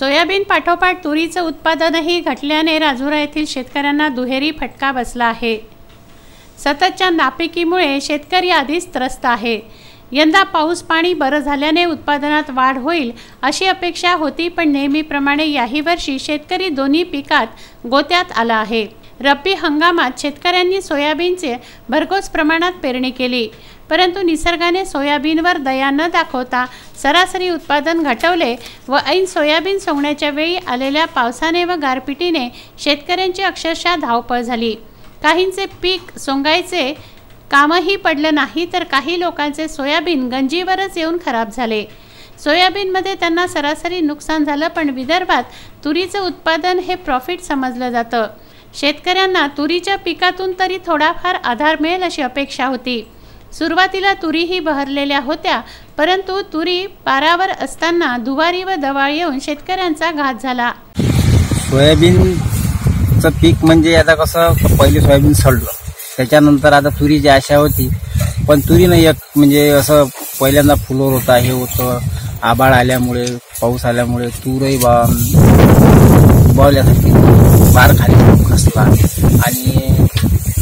Soybean पाठोपाठ तुरीचं उत्पादनही घटल्याने राजुरा येथील शेतकऱ्यांना दुहेरी फटका बसला आहे। सततच्या नापिकीमुळे शेतकरी आधीच त्रस्त आहे। यंदा पाऊस पाणी बरं झाल्याने उत्पादनात वाढ होईल अशी अपेक्षा होती, पण नेहमीप्रमाणे याही वर्षी शेतकरी दोन्ही पिकात गोत्यात आला आहे। रब्बी हंगामात शेतकऱ्यांनी सोयाबीनचे भरघोस प्रमाणात पेरणी केली, परंतु निसर्गाने सोयाबीनवर दया न दाखवता सरासरी उत्पादन घटवले व ऐन सोयाबीन सोंगण्याच्या वेळी आलेल्या पावसाने व गारपिटीने शेतकऱ्यांची अक्षरशः धावपळ झाली। काहींचे पीक सोंगायचे कामही पडलं नाही, तर काही लोकांचे सोयाबीन गंजीवरच येऊन खराब झाले। सोयाबीनमध्ये त्यांना सरासरी नुकसान झालं, पण विदर्भात तुरीचं उत्पादन हे प्रॉफिट समजलं जातं। शेतकऱ्यांना तुरीच्या पिकातून तरी थोडाफार आधार मिळेल अशी अपेक्षा होती। सुरुवातीला तुरीही बहरलेल्या होत्या, परंतु तुरी पारावर असताना दुवारी व दवाळ येऊन शेतकऱ्यांचा घात झाला। सोयाबीनचं पीक म्हणजे आता कसं पहिले सोयाबीन सडलं, त्याच्यानंतर आता तुरीची आशा होती, पण तुरीनं एक म्हणजे असं पहिल्यांदा फुलोर होता, हे होतं, आबाळ आल्यामुळे पाऊस आल्यामुळे तूरही बावल्यासारखी बार खाली खसला आणि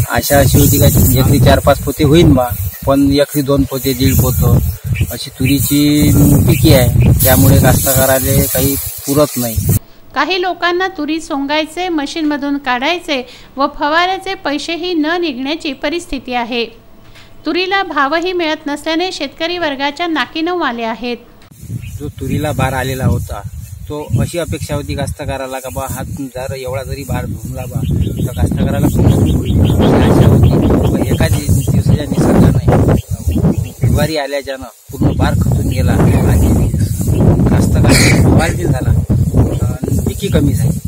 आशा अशी होती का एकरी 4-5 पोते होईन बा, पण एकरी 2 पोते 1.5 पोतं अशी तुरीची पिकी आहे, त्यामुळे कास्तकाराले काही पुरत नाही। काही लोकांना तुरी सोंगायचे, मशीनमधून काढायचे व फवाऱ्याचे पैसेही न निघण्याची परिस्थिती आहे। तुरीला भावही मिळत नसल्याने शेतकरी वर्गाच्या नाकीनऊ आले आहेत। जो तुरीला भार आलेला होता तो अशी अपेक्षा होती कास्तकाराला का बा हा जर एवढा जरी भार धुमला बा तर कास्तकाराला खूप होईल आशा होती, पण एका दिवसाच्या निसर्गाने दुवारी आल्याच्यानं पूर्ण भार खचून गेला आणि कास्तकार हवालदिल झाला, पिकी कमी झाली।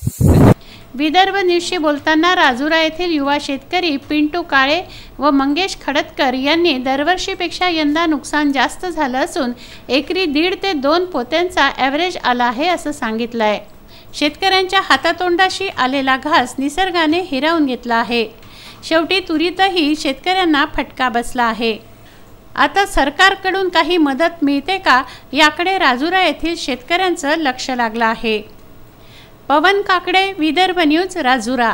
विदर्भ न्यूजशी बोलताना राजुरा येथील युवा शेतकरी पिंटू काळे व मंगेश खडतकर यांनी दरवर्षीपेक्षा यंदा नुकसान जास्त झालं असून एकरी 1.5 ते 2 पोत्यांचा ॲव्हरेज आला आहे असं सांगितलं आहे। शेतकऱ्यांच्या हातातोंडाशी आलेला घास निसर्गाने हिरावून घेतला आहे। शेवटी तुरीतही शेतकऱ्यांना फटका बसला आहे। आता सरकारकडून काही मदत मिळते का याकडे राजुरा येथील शेतकऱ्यांचं लक्ष लागलं आहे। पवन काकडे, विदर्भ न्यूज, राजुरा।